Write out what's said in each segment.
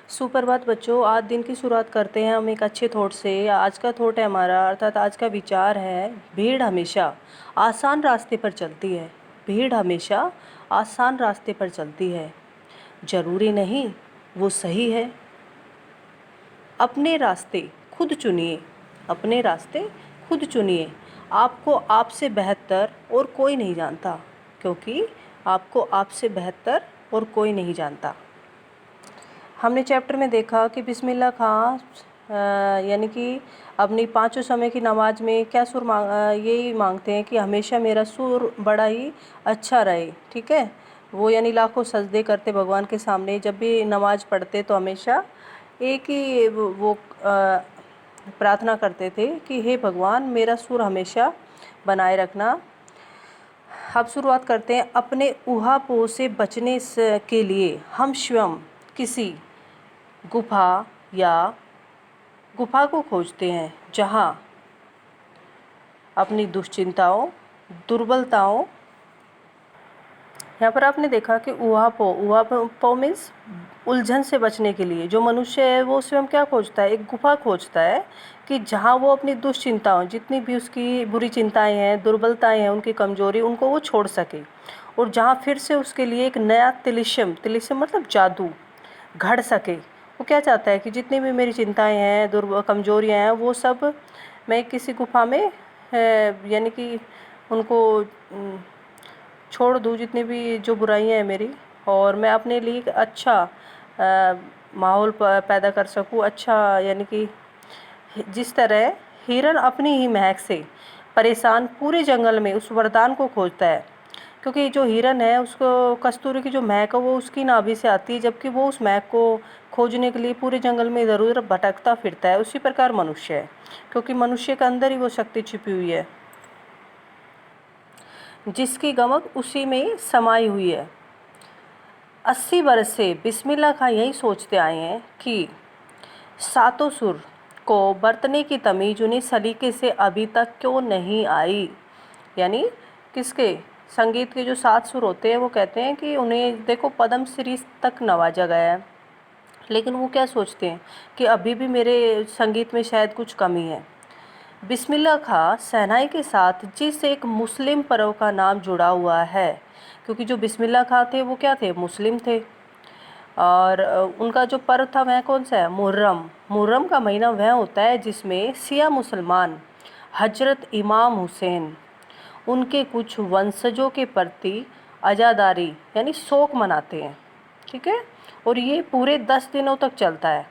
सुप्रभात बच्चों, आज दिन की शुरुआत करते हैं हम एक अच्छे थॉट से। आज का थॉट है हमारा, अर्थात आज का विचार है, भीड़ हमेशा आसान रास्ते पर चलती है। भीड़ हमेशा आसान रास्ते पर चलती है, जरूरी नहीं वो सही है। अपने रास्ते खुद चुनिए, अपने रास्ते खुद चुनिए। आपको आपसे बेहतर और कोई नहीं जानता, क्योंकि आपको आपसे बेहतर और कोई नहीं जानता। हमने चैप्टर में देखा कि बिस्मिल्लाह खां यानी कि अपनी पांचों समय की नमाज में क्या यही मांगते हैं कि हमेशा मेरा सुर बड़ा ही अच्छा रहे। ठीक है, वो यानी लाखों सजदे करते भगवान के सामने, जब भी नमाज पढ़ते तो हमेशा एक ही वो प्रार्थना करते थे कि हे भगवान, मेरा सुर हमेशा बनाए रखना। अब शुरुआत करते हैं। अपने ऊहापोह से बचने के लिए हम स्वयं किसी गुफा को खोजते हैं, जहाँ अपनी दुश्चिंताओं, दुर्बलताओं, यहाँ पर आपने देखा कि ऊहापोह मीन्स उलझन से बचने के लिए जो मनुष्य है वो स्वयं क्या खोजता है, एक गुफा खोजता है कि जहाँ वो अपनी दुश्चिंताओं, जितनी भी उसकी बुरी चिंताएं हैं, दुर्बलताएं हैं, उनकी कमजोरी, उनको वो छोड़ सके, और जहाँ फिर से उसके लिए एक नया तिलिस्म मतलब जादू घड़ सके। वो क्या चाहता है कि जितनी भी मेरी चिंताएं हैं, कमजोरियां हैं, वो सब मैं किसी गुफा में यानी कि उनको छोड़ दूँ, जितनी भी जो बुराइयां हैं मेरी, और मैं अपने लिए एक अच्छा माहौल पैदा कर सकूँ। अच्छा यानी कि जिस तरह हिरन अपनी ही महक से परेशान पूरे जंगल में उस वरदान को खोजता है, क्योंकि जो हिरन है उसको कस्तूरी की जो महक है वो उसकी नाभि से आती है, जबकि वो उस महक को खोजने के लिए पूरे जंगल में इधर उधर भटकता फिरता है। उसी प्रकार मनुष्य है, क्योंकि मनुष्य के अंदर ही वो शक्ति छिपी हुई है, जिसकी गमक उसी में समाई हुई है। 80 बरस से बिस्मिल्लाह खां यही सोचते आए हैं कि सातों सुर को बरतने की तमीज उन्हें सलीके से अभी तक क्यों नहीं आई। यानी किसके, संगीत के जो 7 सुर होते हैं, वो कहते हैं कि उन्हें देखो पद्म श्री तक नवाजा गया है, लेकिन वो क्या सोचते हैं कि अभी भी मेरे संगीत में शायद कुछ कमी है। बिस्मिल्लाह खां शहनाई के साथ जिस एक मुस्लिम पर्व का नाम जुड़ा हुआ है, क्योंकि जो बिस्मिल्लाह खां थे वो क्या थे, मुस्लिम थे, और उनका जो पर्व था वह कौन सा है, मुहर्रम। मुहर्रम का महीना वह होता है जिसमें शिया मुसलमान हजरत इमाम हुसैन उनके कुछ वंशजों के प्रति अज़ादारी यानी शोक मनाते हैं। ठीक है, और ये पूरे 10 दिनों तक चलता है।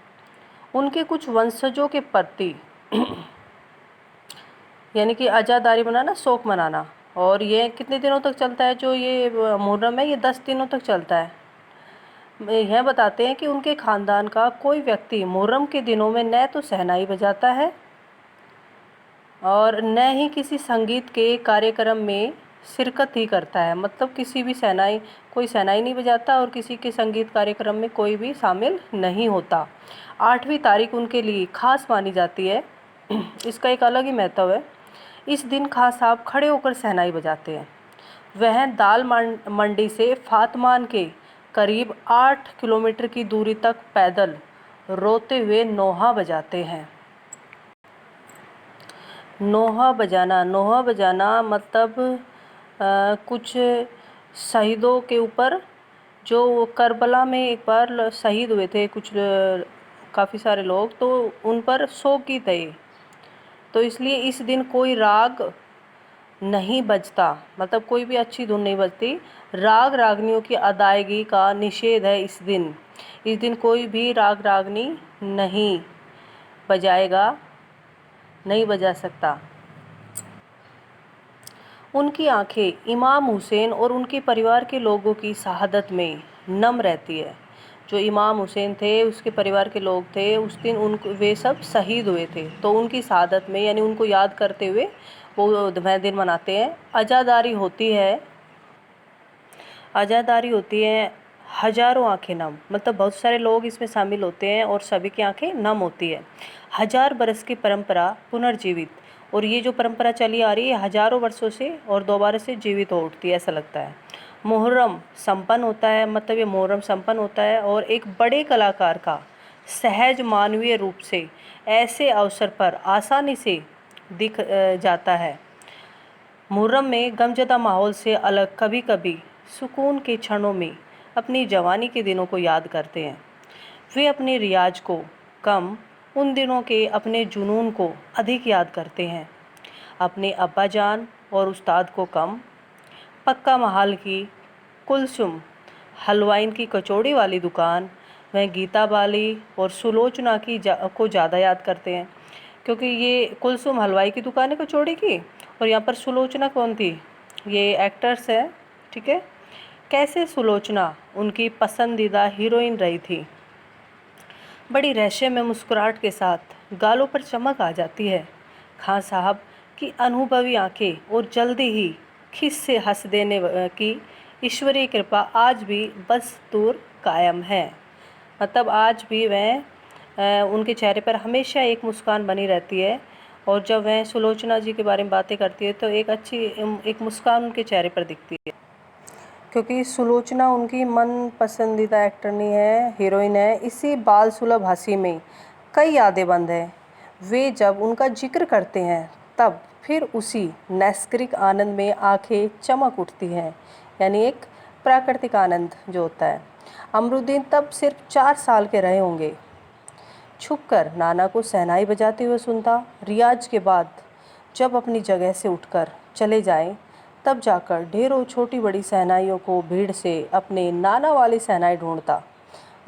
उनके कुछ वंशजों के प्रति यानी कि अज़ादारी मनाना, शोक मनाना, और ये कितने दिनों तक चलता है, जो ये मुहर्रम है ये 10 दिनों तक चलता है। यह बताते हैं कि उनके ख़ानदान का कोई व्यक्ति मुहर्रम के दिनों में न तो शहनाई बजाता है और न ही किसी संगीत के कार्यक्रम में शिरकत ही करता है। मतलब किसी भी कोई शहनाई नहीं बजाता और किसी के संगीत कार्यक्रम में कोई भी शामिल नहीं होता। 8वीं तारीख उनके लिए खास मानी जाती है, इसका एक अलग ही महत्व है। इस दिन खां साहब खड़े होकर शहनाई बजाते हैं। वह दाल मंडी से फातमान के करीब 8 किलोमीटर की दूरी तक पैदल रोते हुए नोहा बजाते हैं। नोहा बजाना मतलब कुछ शहीदों के ऊपर, जो करबला में एक बार शहीद हुए थे कुछ काफ़ी सारे लोग, तो उन पर शोक गीत है। तो इसलिए इस दिन कोई राग नहीं बजता, मतलब कोई भी अच्छी धुन नहीं बजती। राग रागनियों की अदायगी का निषेध है इस दिन कोई भी राग रागनी नहीं बजाएगा, नहीं बजा सकता। उनकी आंखें इमाम हुसैन और उनके परिवार के लोगों की शहादत में नम रहती है। जो इमाम हुसैन थे, उसके परिवार के लोग थे, उस दिन वे सब शहीद हुए थे, तो उनकी शहादत में यानी उनको याद करते हुए वो वह दिन मनाते हैं। आज़ादारी होती है हजारों आंखें नम, मतलब बहुत सारे लोग इसमें शामिल होते हैं और सभी की आंखें नम होती है। 1000 बरस की परंपरा पुनर्जीवित, और ये जो परंपरा चली आ रही है हजारों वर्षों से, और दोबारा से जीवित हो उठती है ऐसा लगता है। मुहर्रम संपन्न होता है, मतलब ये मुहर्रम संपन्न होता है और एक बड़े कलाकार का सहज मानवीय रूप से ऐसे अवसर पर आसानी से दिख जाता है। मुहर्रम में गमज़दा माहौल से अलग कभी कभी सुकून के क्षणों में अपनी जवानी के दिनों को याद करते हैं। वे अपने रियाज को कम, उन दिनों के अपने जुनून को अधिक याद करते हैं। अपने अब्बा जान और उस्ताद को कम, पक्का महल की कुलसुम हलवाइन की कचौड़ी वाली दुकान, वह गीता बाली और सुलोचना को ज़्यादा याद करते हैं। क्योंकि ये कुलसुम हलवाई की दुकान है कचौड़ी की, और यहाँ पर सुलोचना कौन थी, ये एक्टर्स है, ठीक है। कैसे सुलोचना उनकी पसंदीदा हीरोइन रही थी। बड़ी रहस्य में मुस्कुराहट के साथ गालों पर चमक आ जाती है। खां साहब की अनुभवी आंखें और जल्दी ही खिस से हंस देने की ईश्वरीय कृपा आज भी बदस्तूर कायम है। मतलब आज भी वह उनके चेहरे पर हमेशा एक मुस्कान बनी रहती है, और जब वह सुलोचना जी के बारे में बातें करती है तो एक अच्छी एक मुस्कान उनके चेहरे पर दिखती है। क्योंकि सुलोचना उनकी मन पसंदीदा एक्टरनी है, हीरोइन है। इसी बाल सुलभ हंसी में कई यादें बंद हैं। वे जब उनका जिक्र करते हैं तब फिर उसी नैसर्गिक आनंद में आंखें चमक उठती हैं, यानी एक प्राकृतिक आनंद जो होता है। अमरुद्दीन तब सिर्फ 4 साल के रहे होंगे। छुपकर नाना को शहनाई बजाते हुए सुनता। रियाज के बाद जब अपनी जगह से उठकर चले जाएं, तब जाकर ढेरों छोटी बड़ी शहनाइयों को भीड़ से अपने नाना वाली शहनाई ढूंढता।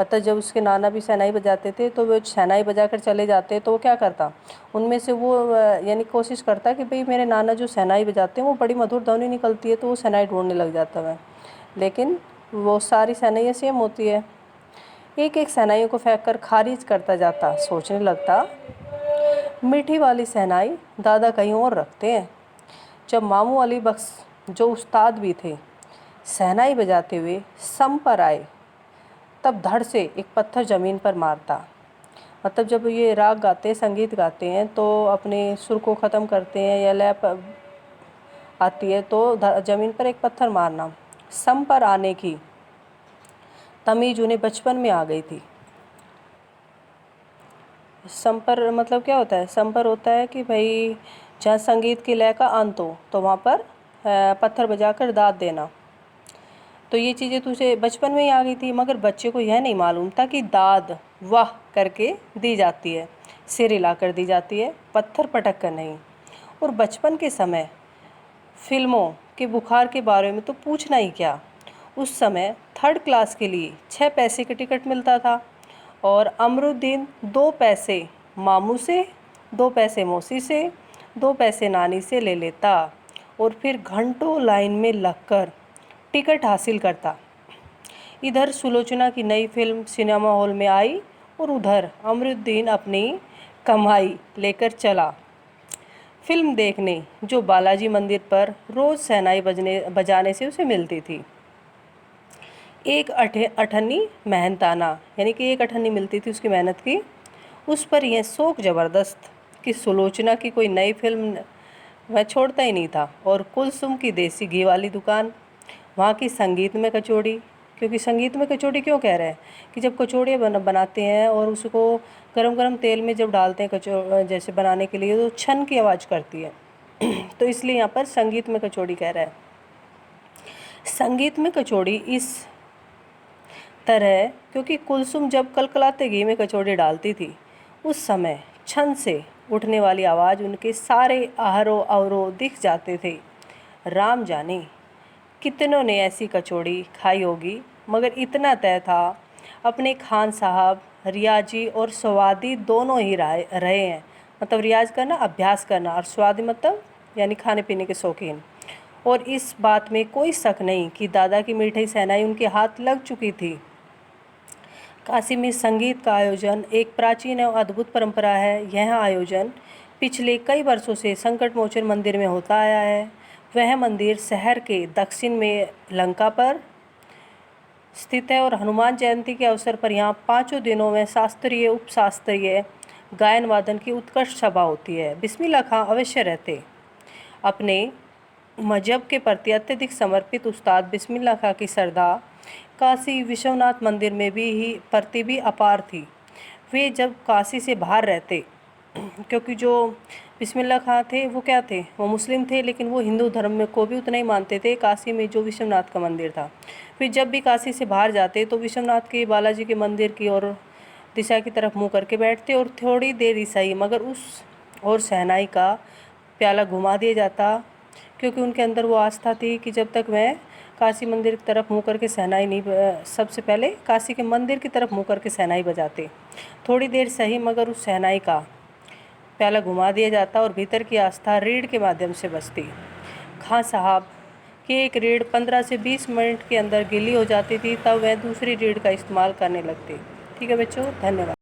मतलब जब उसके नाना भी शहनाई बजाते थे तो वो शहनाई बजाकर चले जाते, तो वो क्या करता, उनमें से वो यानी कोशिश करता कि भाई मेरे नाना जो शहनाई बजाते हैं वो बड़ी मधुर ध्वनि निकलती है, तो वो शहनाई ढूंढने लग जाता वह। लेकिन वो सारी शहनाइयाँ सेम होती है। एक एक शहनाइयों को फेंक कर खारिज करता जाता। सोचने लगता, मीठी वाली शहनाई दादा कहीं और रखते हैं। जब मामू अली बख्श जो उस्ताद भी थे शहनाई बजाते हुए सम पर आए, तब धड़ से एक पत्थर ज़मीन पर मारता। मतलब जब ये राग गाते, संगीत गाते हैं तो अपने सुर को ख़त्म करते हैं या लय आती है तो ज़मीन पर एक पत्थर मारना। सम पर आने की तमीज़ उन्हें बचपन में आ गई थी। सम पर मतलब क्या होता है, सम पर होता है कि भाई जहाँ संगीत की लय का अंत हो तो वहाँ पर पत्थर बजाकर दाद देना। तो ये चीज़ें तुझे बचपन में ही आ गई थी, मगर बच्चे को यह नहीं मालूम था कि दाद वाह करके दी जाती है, सिर हिलाकर दी जाती है, पत्थर पटक कर नहीं। और बचपन के समय फिल्मों के बुखार के बारे में तो पूछना ही क्या। उस समय 3rd क्लास के लिए 6 पैसे की टिकट मिलता था, और अमरुद्दीन 2 पैसे मामू से, 2 पैसे मौसी से, 2 पैसे नानी से ले लेता और फिर घंटों लाइन में लगकर टिकट हासिल करता। इधर सुलोचना की नई फिल्म सिनेमा हॉल में आई और उधर अमरुद्दीन अपनी कमाई लेकर चला फिल्म देखने, जो बालाजी मंदिर पर रोज़ शहनाई बजाने से उसे मिलती थी। एक अठन्नी मेहनताना, यानी कि एक अठन्नी मिलती थी उसकी मेहनत की। उस पर यह शौक ज़बरदस्त कि सुलोचना की कोई नई फिल्म वह छोड़ता ही नहीं था। और कुलसुम की देसी घी वाली दुकान, वहाँ की संगीत में कचौड़ी। क्योंकि संगीत में कचौड़ी क्यों कह रहे हैं कि जब कचौड़ियाँ बनाते हैं और उसको गरम गरम तेल में जब डालते हैं जैसे बनाने के लिए, तो छन की आवाज़ करती है तो इसलिए यहाँ पर संगीत में कचौड़ी कह रहा है। संगीत में कचौड़ी इस तरह क्योंकि कुलसुम जब कलकलाते घी में कचौड़ी डालती थी, उस समय छन से उठने वाली आवाज़ उनके सारे आहरो अवरो दिख जाते थे। राम जाने कितनों ने ऐसी कचौड़ी खाई होगी, मगर इतना तय था, अपने खान साहब रियाजी और स्वादी दोनों ही रहे हैं। मतलब रियाज करना, अभ्यास करना, और स्वादी मतलब यानी खाने पीने के शौकीन। और इस बात में कोई शक नहीं कि दादा की मीठी शहनाई उनके हाथ लग चुकी थी। काशी में संगीत का आयोजन एक प्राचीन और अद्भुत परंपरा है। यह आयोजन पिछले कई वर्षों से संकट मोचन मंदिर में होता आया है। वह मंदिर शहर के दक्षिण में लंका पर स्थित है, और हनुमान जयंती के अवसर पर यहाँ 5 दिनों में शास्त्रीय उपशास्त्रीय गायन वादन की उत्कृष्ट सभा होती है। बिस्मिल्लाह खां अवश्य रहते। अपने मजहब के प्रति अत्यधिक समर्पित उस्ताद बिस्मिल्लाह खां की श्रद्धा काशी विश्वनाथ मंदिर में भी अपार थी। वे जब काशी से बाहर रहते, क्योंकि जो बिस्मिल्लाह खां थे वो क्या थे, वो मुस्लिम थे, लेकिन वो हिंदू धर्म में को भी उतना ही मानते थे। काशी में जो विश्वनाथ का मंदिर था, फिर जब भी काशी से बाहर जाते तो विश्वनाथ के बालाजी के मंदिर की ओर दिशा की तरफ मुंह करके बैठते और थोड़ी देर ही सही मगर उस और शहनाई का प्याला घुमा दिया जाता, क्योंकि उनके अंदर वो आस्था थी कि जब तक वह काशी मंदिर की तरफ मुँह करके शहनाई नहीं सबसे पहले काशी के मंदिर की तरफ मुँह करके शहनाई बजाते। थोड़ी देर सही मगर उस शहनाई का प्याला घुमा दिया जाता और भीतर की आस्था रीढ़ के माध्यम से बजती। खां साहब की एक रीढ़ 15 से 20 मिनट के अंदर गीली हो जाती थी, तब वह दूसरी रीढ़ का इस्तेमाल करने लगते। ठीक है बच्चों, धन्यवाद।